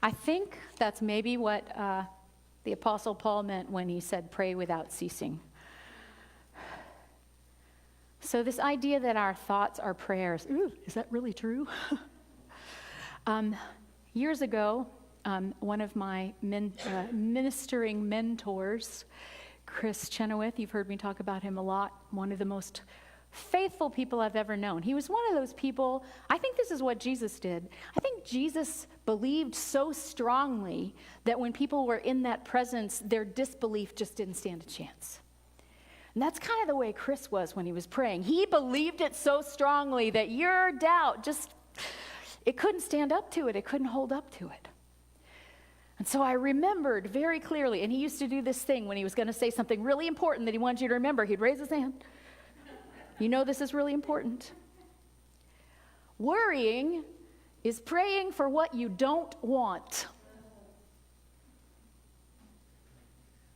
I think that's maybe what the Apostle Paul meant when he said, pray without ceasing. So this idea that our thoughts are prayers, is that really true? Years ago, one of my ministering mentors, Chris Chenoweth, you've heard me talk about him a lot, one of the most faithful people I've ever known. He was one of those people, I think this is what Jesus did. I think Jesus believed so strongly that when people were in that presence, their disbelief just didn't stand a chance. And that's kind of the way Chris was when he was praying. He believed it so strongly that your doubt it couldn't stand up to it. It couldn't hold up to it. And so I remembered very clearly, and he used to do this thing when he was going to say something really important that he wanted you to remember. He'd raise his hand. You know this is really important. Worrying is praying for what you don't want.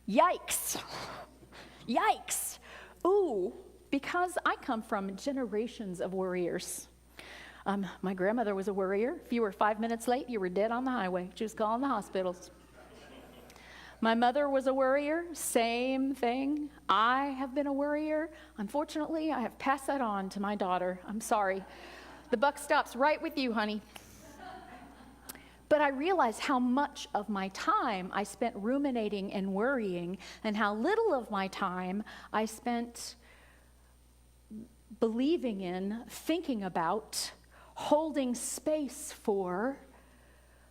Yikes. Yikes. Ooh, because I come from generations of worriers. My grandmother was a worrier. If you were 5 minutes late, you were dead on the highway. She was calling the hospitals. My mother was a worrier. Same thing. I have been a worrier. Unfortunately, I have passed that on to my daughter. I'm sorry. The buck stops right with you, honey. But I realized how much of my time I spent ruminating and worrying, and how little of my time I spent believing in, thinking about, holding space for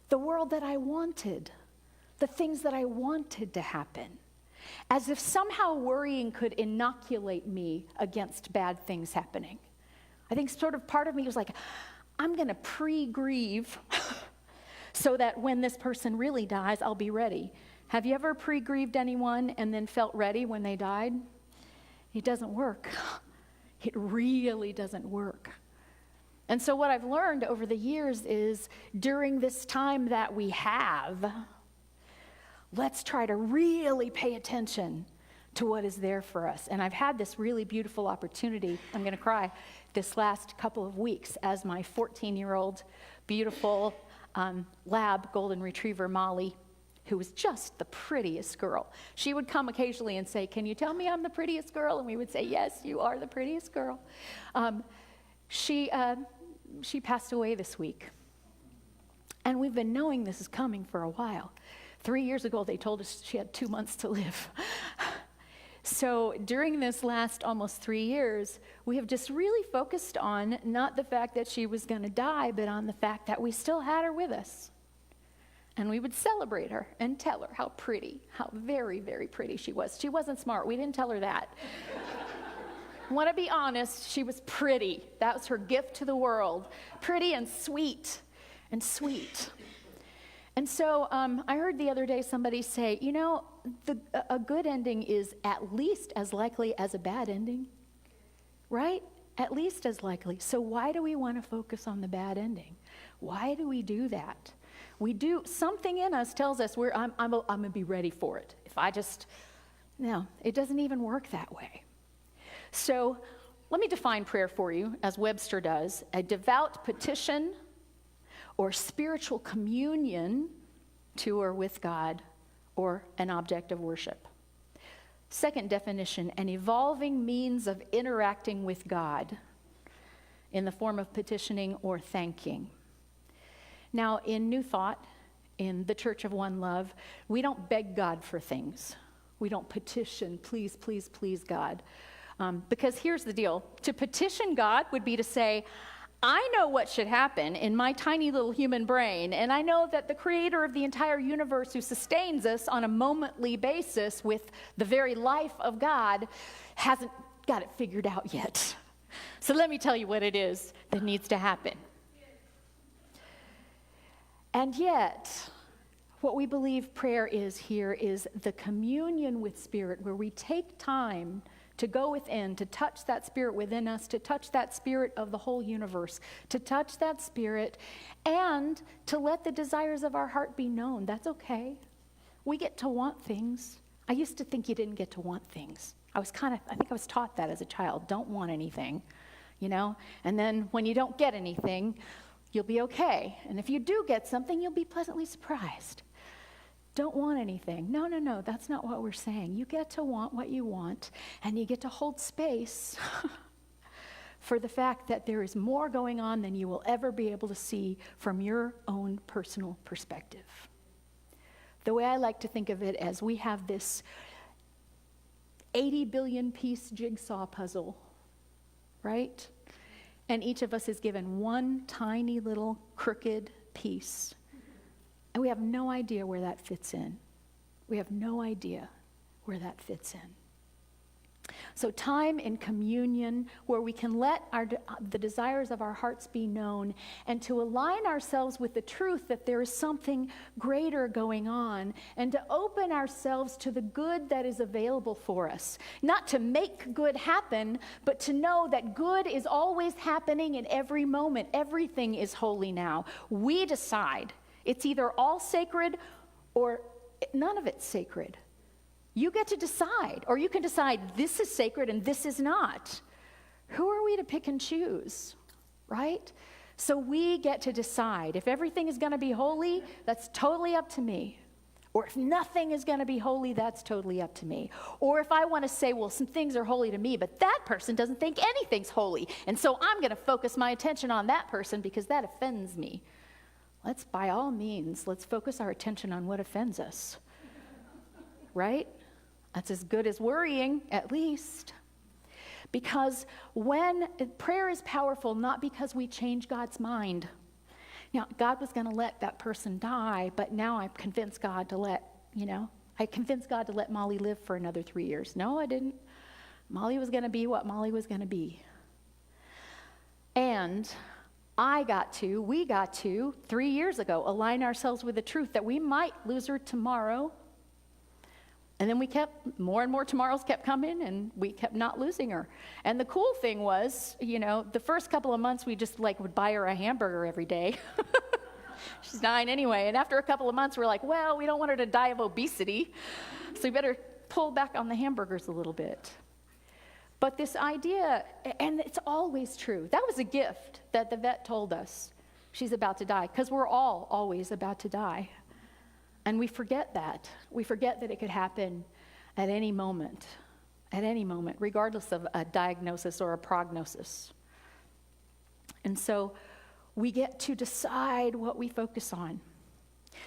the world that I wanted, the things that I wanted to happen, as if somehow worrying could inoculate me against bad things happening. I think sort of part of me was like, I'm going to pre-grieve so that when this person really dies, I'll be ready. Have you ever pre-grieved anyone and then felt ready when they died? It doesn't work. It really doesn't work. And so what I've learned over the years is during this time that we have, let's try to really pay attention to what is there for us. And I've had this really beautiful opportunity, I'm going to cry, this last couple of weeks as my 14-year-old beautiful lab golden retriever, Molly, who was just the prettiest girl. She would come occasionally and say, can you tell me I'm the prettiest girl? And we would say, yes, you are the prettiest girl. She passed away this week. And we've been knowing this is coming for a while. 3 years ago, they told us she had 2 months to live. So during this last almost 3 years, we have just really focused on not the fact that she was going to die, but on the fact that we still had her with us. And we would celebrate her and tell her how pretty, how very, very pretty she was. She wasn't smart. We didn't tell her that. I want to be honest, she was pretty. That was her gift to the world. Pretty and sweet and sweet. And so I heard the other day somebody say, you know, a good ending is at least as likely as a bad ending, right? At least as likely. So why do we want to focus on the bad ending? Why do we do that? We do, something in us tells us I'm going to be ready for it. No, it doesn't even work that way. So let me define prayer for you, as Webster does. A devout petition or spiritual communion to or with God, or an object of worship. Second definition, an evolving means of interacting with God in the form of petitioning or thanking. Now, in New Thought, in the Church of One Love, we don't beg God for things. We don't petition, please, please, please, God. Because here's the deal. To petition God would be to say, I know what should happen in my tiny little human brain, and I know that the creator of the entire universe who sustains us on a momently basis with the very life of God hasn't got it figured out yet. So let me tell you what it is that needs to happen. And yet, what we believe prayer is here is the communion with Spirit, where we take time to go within, to touch that Spirit within us, to touch that Spirit of the whole universe, to touch that Spirit, and to let the desires of our heart be known. That's okay. We get to want things. I used to think you didn't get to want things. I think I was taught that as a child. Don't want anything, you know? And then when you don't get anything, You'll be okay. And if you do get something, you'll be pleasantly surprised. Don't want anything. No, that's not what we're saying. You get to want what you want, and you get to hold space for the fact that there is more going on than you will ever be able to see from your own personal perspective. The way I like to think of it as we have this 80 billion piece jigsaw puzzle, right? And each of us is given one tiny little crooked piece. And we have no idea where that fits in. We have no idea where that fits in. So time in communion where we can let the desires of our hearts be known and to align ourselves with the truth that there is something greater going on and to open ourselves to the good that is available for us. Not to make good happen, but to know that good is always happening in every moment. Everything is holy now. We decide. It's either all sacred or none of it's sacred. You get to decide, or you can decide this is sacred and this is not. Who are we to pick and choose, right? So we get to decide. If everything is going to be holy, that's totally up to me. Or if nothing is going to be holy, that's totally up to me. Or if I want to say, well, some things are holy to me, but that person doesn't think anything's holy, and so I'm going to focus my attention on that person because that offends me. By all means, let's focus our attention on what offends us, right? That's as good as worrying, at least. Because when prayer is powerful, not because we change God's mind. Now, God was going to let that person die, but now I've convinced God to let Molly live for another 3 years. No, I didn't. Molly was going to be what Molly was going to be. And we got to, 3 years ago, align ourselves with the truth that we might lose her tomorrow. And then more and more tomorrows kept coming, and we kept not losing her. And the cool thing was, the first couple of months we just would buy her a hamburger every day. She's 9 anyway. And after a couple of months, we're like, well, we don't want her to die of obesity, so we better pull back on the hamburgers a little bit. But this idea, and it's always true, that was a gift that the vet told us she's about to die, because we're all always about to die. And we forget that. We forget that it could happen at any moment, regardless of a diagnosis or a prognosis. And so we get to decide what we focus on.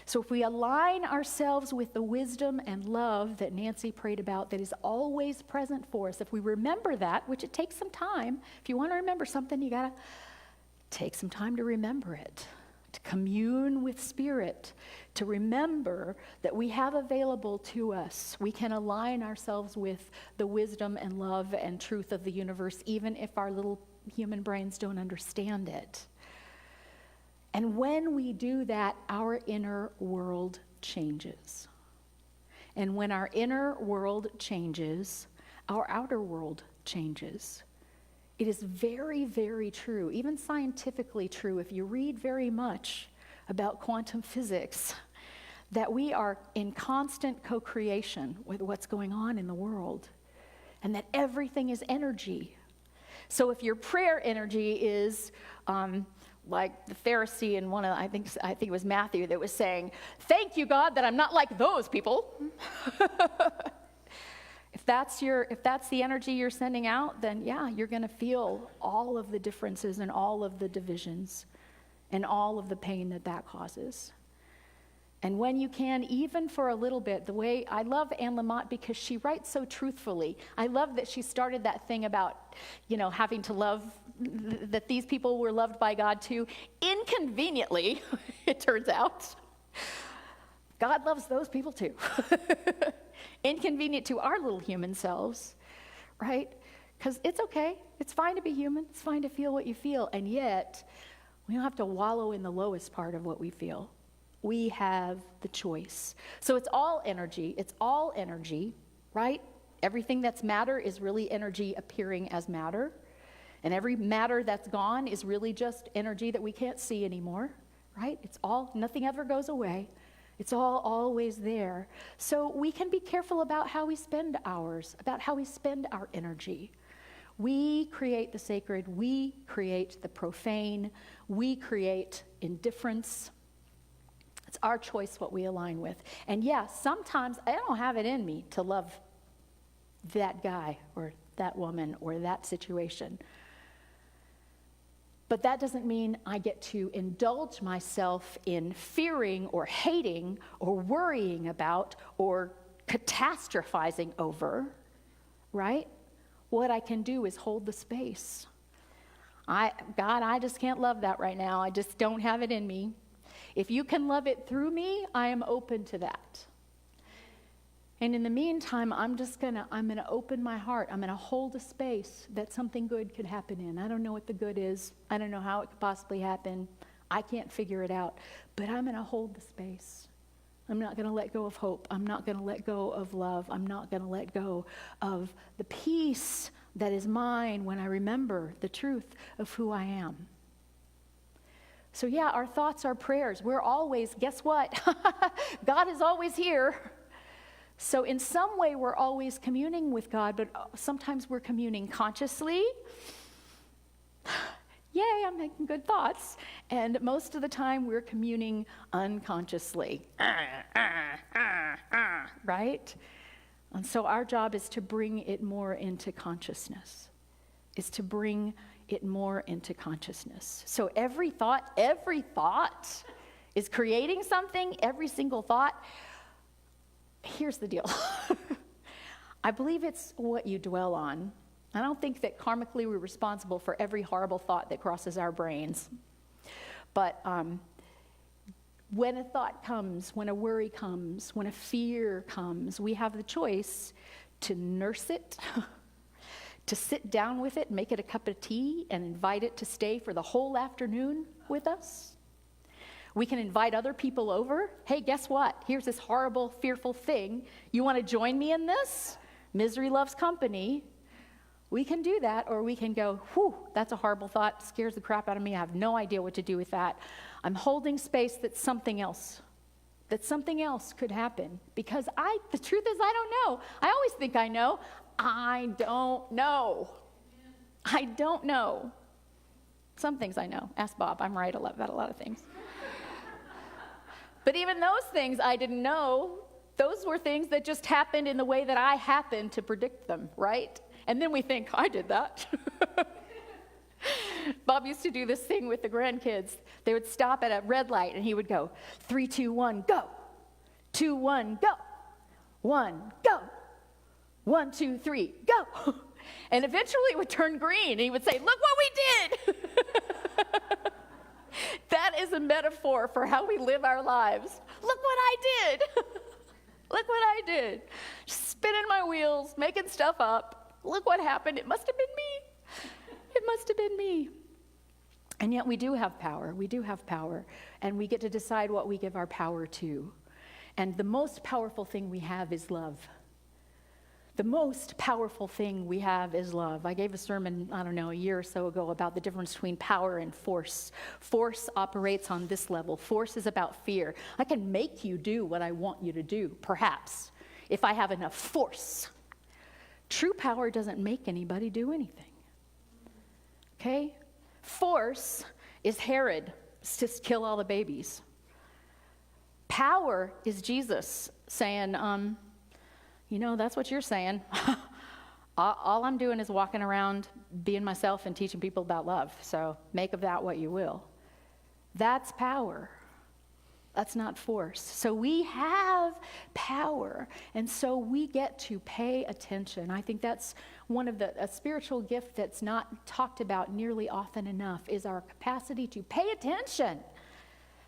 So if we align ourselves with the wisdom and love that Nancy prayed about that is always present for us, if we remember that, which it takes some time, if you want to remember something, you got to take some time to remember it, to commune with Spirit, to remember that we have available to us. We can align ourselves with the wisdom and love and truth of the universe, even if our little human brains don't understand it. And when we do that, our inner world changes. And when our inner world changes, our outer world changes. It is very, very true, even scientifically true, if you read very much about quantum physics, that we are in constant co-creation with what's going on in the world, and that everything is energy. So if your prayer energy is like the Pharisee in one of, I think it was Matthew, that was saying, "Thank you, God, that I'm not like those people." If that's the energy you're sending out, then yeah, you're going to feel all of the differences and all of the divisions and all of the pain that causes. And when you can, even for a little bit, the way I love Anne Lamott because she writes so truthfully. I love that she started that thing about, having to love, that these people were loved by God too. Inconveniently, it turns out, God loves those people too. Inconvenient to our little human selves, right? Because it's okay. It's fine to be human. It's fine to feel what you feel. And yet, we don't have to wallow in the lowest part of what we feel. We have the choice. So it's all energy. It's all energy, right? Everything that's matter is really energy appearing as matter. And every matter that's gone is really just energy that we can't see anymore, right? Nothing ever goes away. It's all always there. So we can be careful about how we spend ours, about how we spend our energy. We create the sacred, we create the profane, we create indifference. It's our choice what we align with. And yeah, sometimes I don't have it in me to love that guy or that woman or that situation. But that doesn't mean I get to indulge myself in fearing or hating or worrying about or catastrophizing over, right? What I can do is hold the space. God, I just can't love that right now. I just don't have it in me. If you can love it through me, I am open to that. And in the meantime, I'm gonna open my heart. I'm gonna hold a space that something good could happen in. I don't know what the good is. I don't know how it could possibly happen. I can't figure it out. But I'm gonna hold the space. I'm not gonna let go of hope. I'm not gonna let go of love. I'm not gonna let go of the peace that is mine when I remember the truth of who I am. So yeah, our thoughts, our prayers, we're always, guess what? God is always here. So in some way, we're always communing with God, but sometimes we're communing consciously. Yay, I'm making good thoughts. And most of the time, we're communing unconsciously. Right? And so our job is to bring it more into consciousness, is to bring it more into consciousness. So every thought is creating something, every single thought. Here's the deal. I believe it's what you dwell on. I don't think that karmically we're responsible for every horrible thought that crosses our brains. But when a thought comes, when a worry comes, when a fear comes, we have the choice to nurse it, to sit down with it, make it a cup of tea, and invite it to stay for the whole afternoon with us. We can invite other people over. Hey, guess what? Here's this horrible, fearful thing. You want to join me in this? Misery loves company. We can do that, or we can go, whew, that's a horrible thought, scares the crap out of me. I have no idea what to do with that. I'm holding space that something else could happen. Because the truth is, I don't know. I always think I know. I don't know. I don't know. Some things I know. Ask Bob. I'm right about a lot of things. But even those things I didn't know, those were things that just happened in the way that I happened to predict them, right? And then we think, I did that. Bob used to do this thing with the grandkids. They would stop at a red light and he would go, 3, 2, 1, go. 2, 1, go. 1, go. 1, 2, 3, go. And eventually it would turn green and he would say, look what we did. That is a metaphor for how we live our lives. Look what I did. Look what I did. Spinning my wheels, making stuff up. Look what happened. It must have been me. It must have been me. And yet we do have power. We do have power. And we get to decide what we give our power to. And the most powerful thing we have is love. The most powerful thing we have is love. I gave a sermon, a year or so ago about the difference between power and force. Force operates on this level. Force is about fear. I can make you do what I want you to do, perhaps, if I have enough force. True power doesn't make anybody do anything. Okay? Force is Herod, to kill all the babies. Power is Jesus saying, that's what you're saying. All I'm doing is walking around being myself and teaching people about love. So make of that what you will. That's power. That's not force. So we have power, and so we get to pay attention. I think that's one of a spiritual gift that's not talked about nearly often enough is our capacity to pay attention.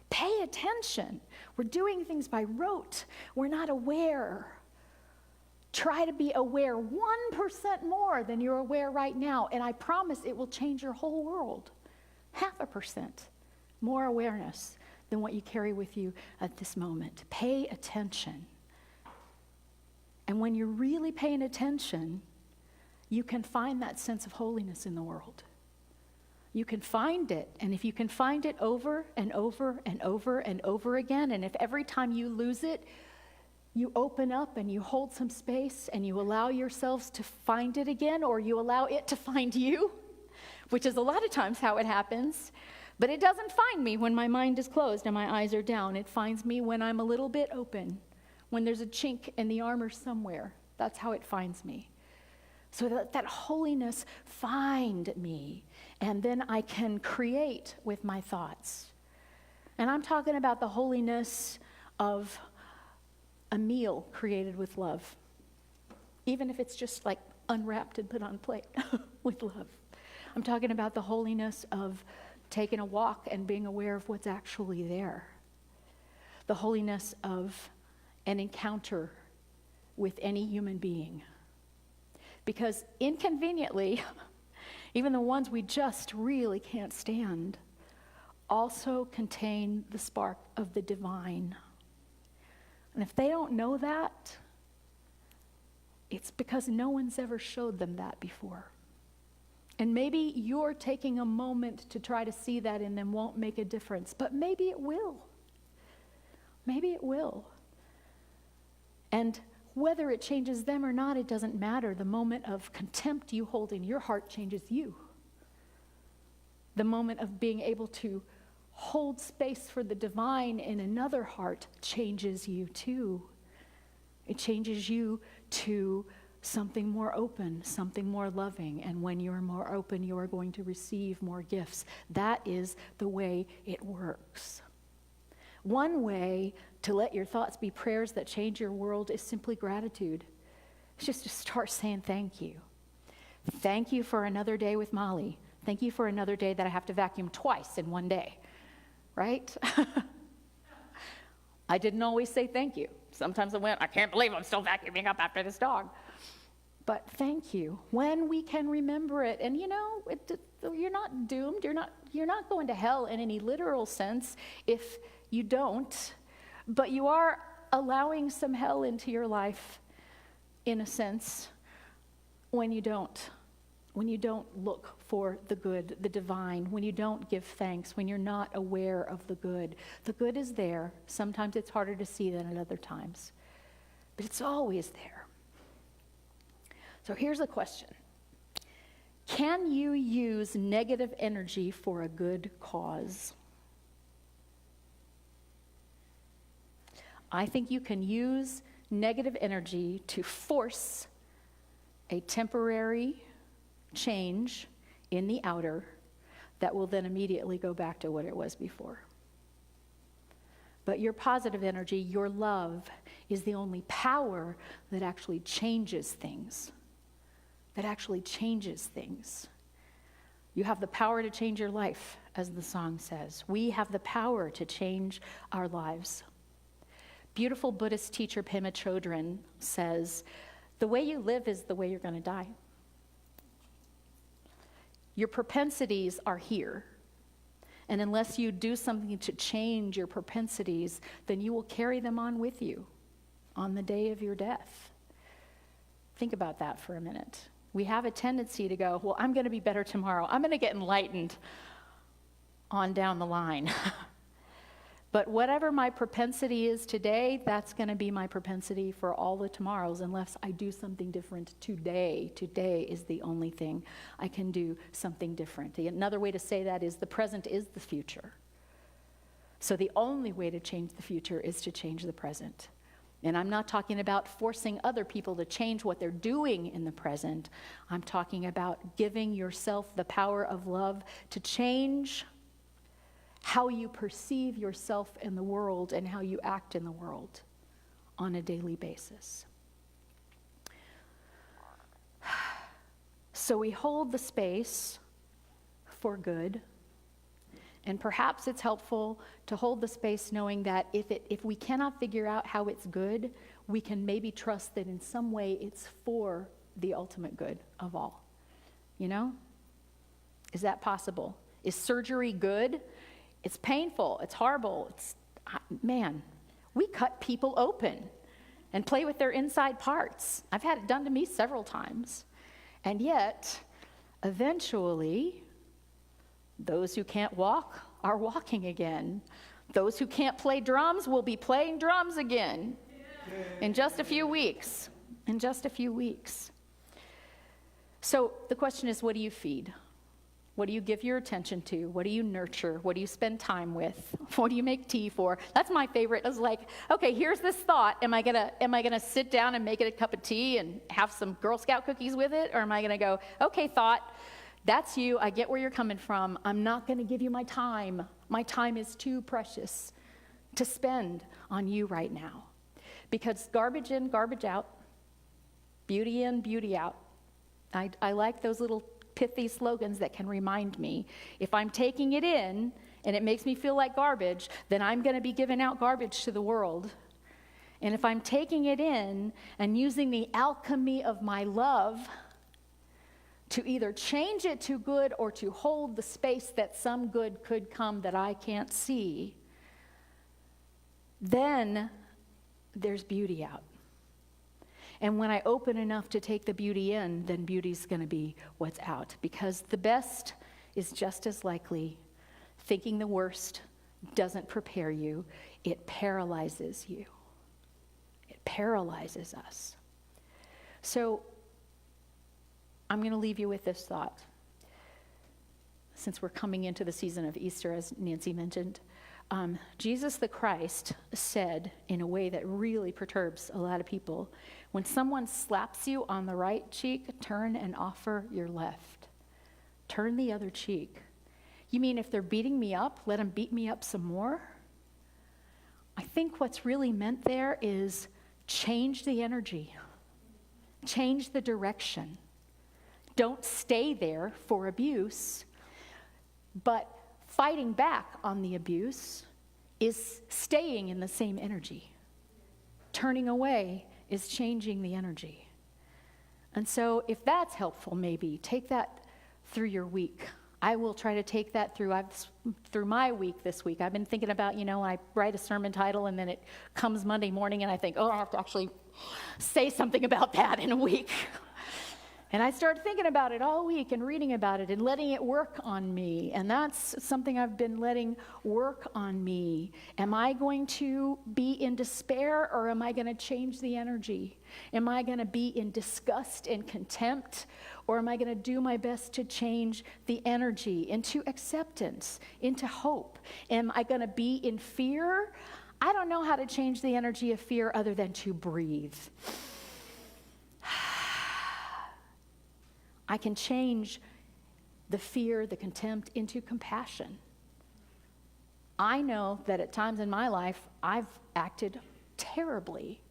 Pay attention. We're doing things by rote. We're not aware. Try to be aware 1% more than you're aware right now, and I promise it will change your whole world. 0.5% more awareness than what you carry with you at this moment. Pay attention. And when you're really paying attention, you can find that sense of holiness in the world. You can find it, and if you can find it over and over and over and over again, and if every time you lose it, you open up and you hold some space and you allow yourselves to find it again, or you allow it to find you, which is a lot of times how it happens. But it doesn't find me when my mind is closed and my eyes are down. It finds me when I'm a little bit open, when there's a chink in the armor somewhere. That's how it finds me. So that holiness find me, and then I can create with my thoughts. And I'm talking about the holiness of a meal created with love, even if it's just like unwrapped and put on a plate with love. I'm talking about the holiness of taking a walk and being aware of what's actually there. The holiness of an encounter with any human being. Because inconveniently, even the ones we just really can't stand also contain the spark of the divine. And if they don't know that, it's because no one's ever showed them that before. And maybe you're taking a moment to try to see that in them won't make a difference, but maybe it will. Maybe it will. And whether it changes them or not, it doesn't matter. The moment of contempt you hold in your heart changes you. The moment of being able to hold space for the divine in another heart changes you too. It changes you to something more open, something more loving. And when you're more open, you are going to receive more gifts. That is the way it works. One way to let your thoughts be prayers that change your world is simply gratitude. It's just to start saying thank you. Thank you for another day with Molly. Thank you for another day that I have to vacuum twice in one day. Right? I didn't always say thank you. Sometimes I went, I can't believe I'm still vacuuming up after this dog. But thank you. When we can remember it, and you're not doomed. You're not going to hell in any literal sense if you don't. But you are allowing some hell into your life, in a sense, when you don't. When you don't look for the good, the divine, when you don't give thanks, when you're not aware of the good. The good is there. Sometimes it's harder to see than at other times, but it's always there. So here's a question. Can you use negative energy for a good cause? I think you can use negative energy to force a temporary change in the outer that will then immediately go back to what it was before. But your positive energy, your love, is the only power that actually changes things. You have the power to change your life, as the song says. We have the power to change our lives. Beautiful Buddhist teacher Pema Chodron says, the way you live is the way you're going to die. Your propensities are here. And unless you do something to change your propensities, then you will carry them on with you on the day of your death. Think about that for a minute. We have a tendency to go, well, I'm going to be better tomorrow. I'm going to get enlightened on down the line. But whatever my propensity is today, that's going to be my propensity for all the tomorrows unless I do something different today. Today is the only thing I can do something different. Another way to say that is the present is the future. So the only way to change the future is to change the present. And I'm not talking about forcing other people to change what they're doing in the present. I'm talking about giving yourself the power of love to change how you perceive yourself in the world and how you act in the world on a daily basis. So we hold the space for good, and perhaps it's helpful to hold the space knowing that if we cannot figure out how it's good, we can maybe trust that in some way it's for the ultimate good of all. You know? Is that possible? Is surgery good? It's painful, it's horrible, man, we cut people open and play with their inside parts. I've had it done to me several times. And yet, eventually, those who can't walk are walking again. Those who can't play drums will be playing drums again. In just a few weeks. In just a few weeks. So the question is, what do you feed? What do you give your attention to? What do you nurture? What do you spend time with? What do you make tea for? That's my favorite. It's like, okay, here's this thought. Am I gonna sit down and make it a cup of tea and have some Girl Scout cookies with it? Or am I gonna go, okay, thought, that's you. I get where you're coming from. I'm not gonna give you my time. My time is too precious to spend on you right now. Because garbage in, garbage out. Beauty in, beauty out. I like those little pithy slogans that can remind me. If I'm taking it in and it makes me feel like garbage, then I'm going to be giving out garbage to the world. And if I'm taking it in and using the alchemy of my love to either change it to good or to hold the space that some good could come that I can't see, then there's beauty out. And when I open enough to take the beauty in, then beauty's going to be what's out. Because the best is just as likely. Thinking the worst doesn't prepare you. It paralyzes you. It paralyzes us. So I'm going to leave you with this thought. Since we're coming into the season of Easter, as Nancy mentioned, Jesus the Christ said in a way that really perturbs a lot of people, when someone slaps you on the right cheek, turn and offer your left. Turn the other cheek. You mean if they're beating me up, let them beat me up some more? I think what's really meant there is change the energy. Change the direction. Don't stay there for abuse, but fighting back on the abuse is staying in the same energy. Turning away is changing the energy. And so if that's helpful, maybe take that through your week. I will try to take that through my week this week. I've been thinking about, I write a sermon title and then it comes Monday morning and I think, I have to actually say something about that in a week. And I started thinking about it all week and reading about it and letting it work on me. And that's something I've been letting work on me. Am I going to be in despair or am I going to change the energy? Am I going to be in disgust and contempt or am I going to do my best to change the energy into acceptance, into hope? Am I going to be in fear? I don't know how to change the energy of fear other than to breathe. I can change the fear, the contempt into compassion. I know that at times in my life, I've acted terribly.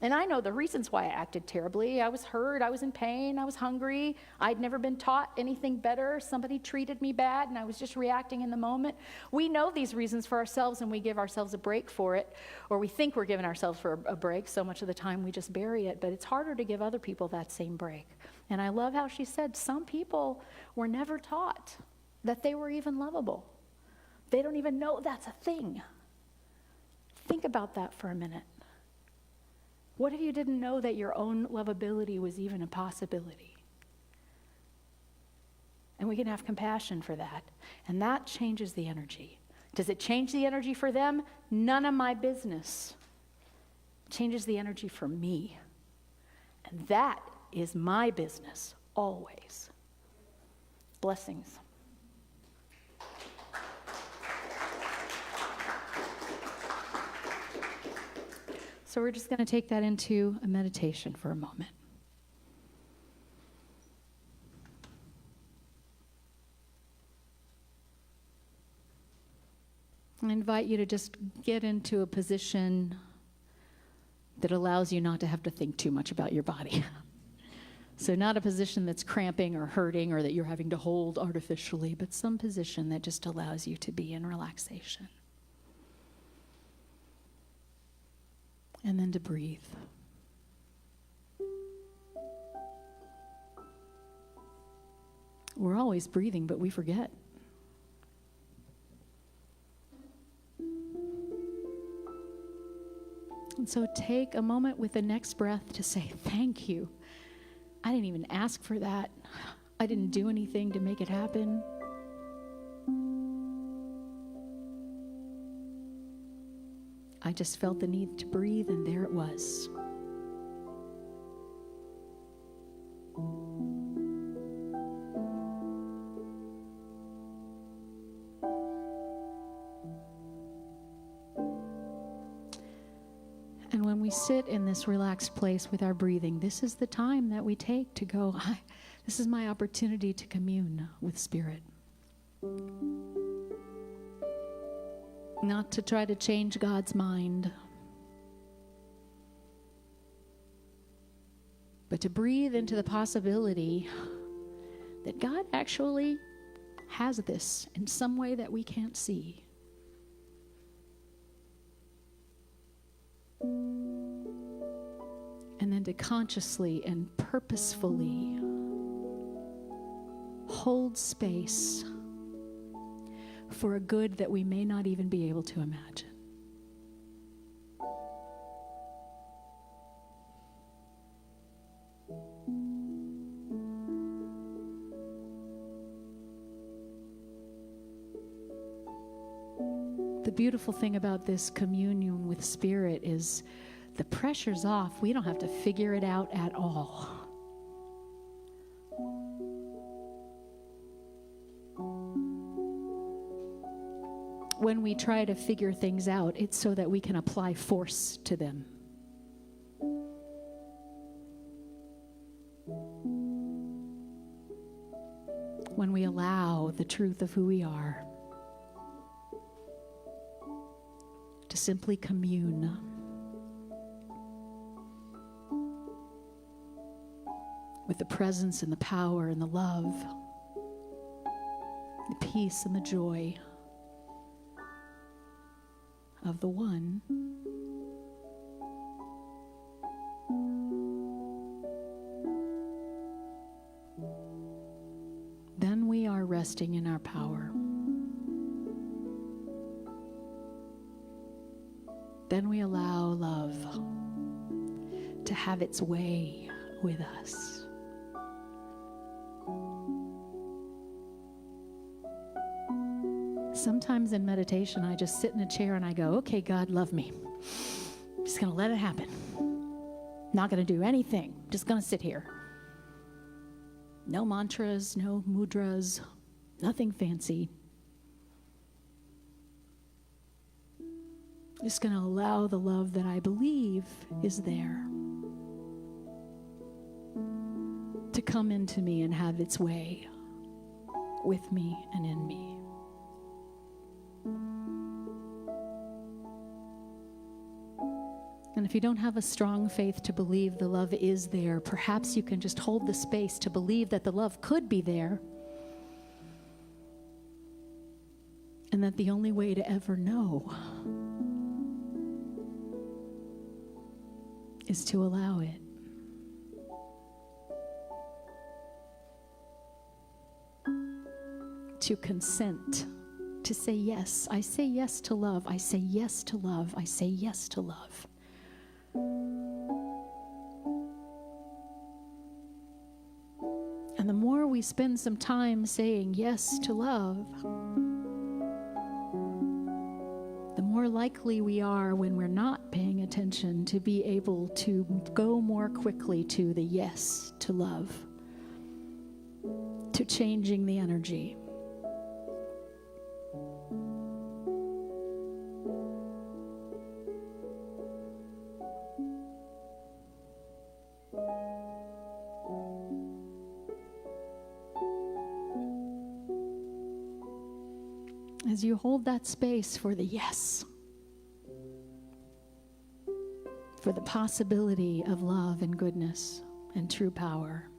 And I know the reasons why I acted terribly. I was hurt, I was in pain, I was hungry. I'd never been taught anything better. Somebody treated me bad and I was just reacting in the moment. We know these reasons for ourselves and we give ourselves a break for it, or we think we're giving ourselves for a break. So much of the time we just bury it, but it's harder to give other people that same break. And I love how she said some people were never taught that they were even lovable. They don't even know that's a thing. Think about that for a minute. What if you didn't know that your own lovability was even a possibility? And we can have compassion for that. And that changes the energy. Does it change the energy for them? None of my business. It changes the energy for me. And that is my business, always. Blessings. So we're just going to take that into a meditation for a moment. I invite you to just get into a position that allows you not to have to think too much about your body. So not a position that's cramping or hurting or that you're having to hold artificially, but some position that just allows you to be in relaxation. And then to breathe. We're always breathing, but we forget. And so take a moment with the next breath to say, thank you. I didn't even ask for that. I didn't do anything to make it happen. I I just felt the need to breathe, and there it was. And when we sit in this relaxed place with our breathing, this is the time that we take to go, this is my opportunity to commune with Spirit. Not to try to change God's mind, but to breathe into the possibility that God actually has this in some way that we can't see. And then to consciously and purposefully hold space for a good that we may not even be able to imagine. The beautiful thing about this communion with Spirit is the pressure's off. We don't have to figure it out at all. When we try to figure things out, it's so that we can apply force to them. When we allow the truth of who we are to simply commune with the presence and the power and the love, the peace and the joy of the One, then we are resting in our power. Then we allow love to have its way with us. Sometimes in meditation, I just sit in a chair and I go, okay, God, love me. I'm just going to let it happen. Not going to do anything. Just going to sit here. No mantras, no mudras, nothing fancy. Just going to allow the love that I believe is there to come into me and have its way with me and in me. And if you don't have a strong faith to believe the love is there, perhaps you can just hold the space to believe that the love could be there, and that the only way to ever know is to allow it. To consent, to say yes. I say yes to love. I say yes to love. I say yes to love. And the more we spend some time saying yes to love, the more likely we are, when we're not paying attention, to be able to go more quickly to the yes to love, to changing the energy. As you hold that space for the yes, for the possibility of love and goodness and true power,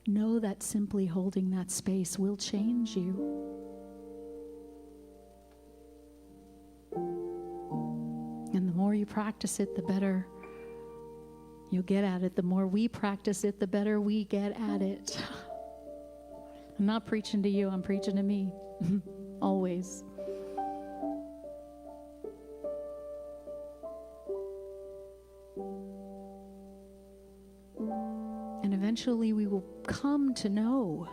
know that simply holding that space will change you. And the more you practice it, the better you'll get at it. The more we practice it, the better we get at it. I'm not preaching to you, I'm preaching to me. Always. And eventually we will come to know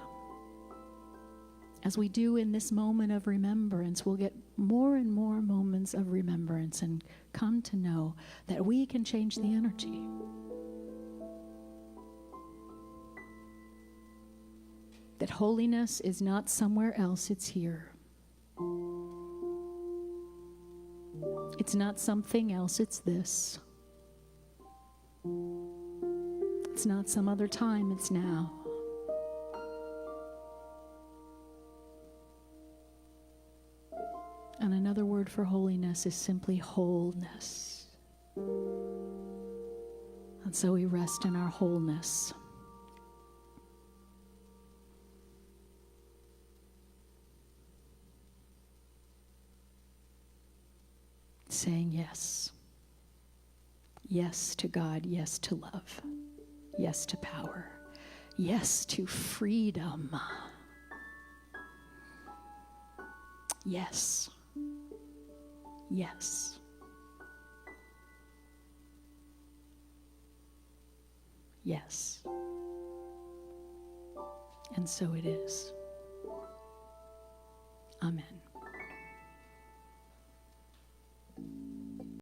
as we do in this moment of remembrance, we'll get more and more moments of remembrance and come to know that we can change the energy. That holiness is not somewhere else, it's here. It's not something else, it's this. It's not some other time, it's now. And another word for holiness is simply wholeness. And so we rest in our wholeness. Saying yes. Yes to God, yes to love, yes to power, yes to freedom. Yes. Yes. Yes. And so it is. Amen.